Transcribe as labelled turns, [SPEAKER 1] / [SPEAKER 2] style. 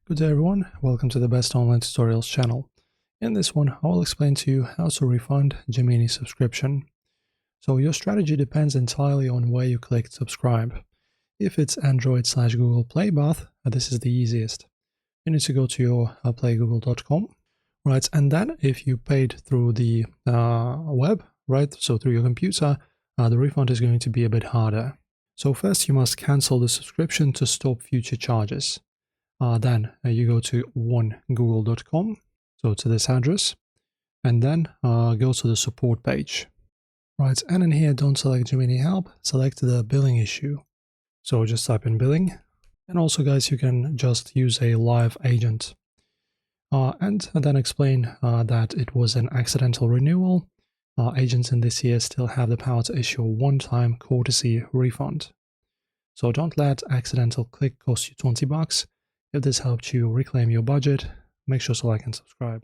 [SPEAKER 1] Good day everyone, welcome to the Best Online Tutorials channel. In this one, I will explain to you how to refund Gemini subscription. So your strategy depends entirely on where you click subscribe. If it's Android/Google Play Bath, this is the easiest. You need to go to your playgoogle.com, right? And then if you paid through the web, right, so through your computer, the refund is going to be a bit harder. So first you must cancel the subscription to stop future charges. Then you go to onegoogle.com, so to this address, and then go to the support page. Right, and in here, don't select Gemini Help, select the billing issue. So just type in billing, and also guys, you can just use a live agent. And then explain that it was an accidental renewal. Agents in this year still have the power to issue a one-time courtesy refund. So don't let accidental click cost you $20. If this helped you reclaim your budget, make sure to like and subscribe.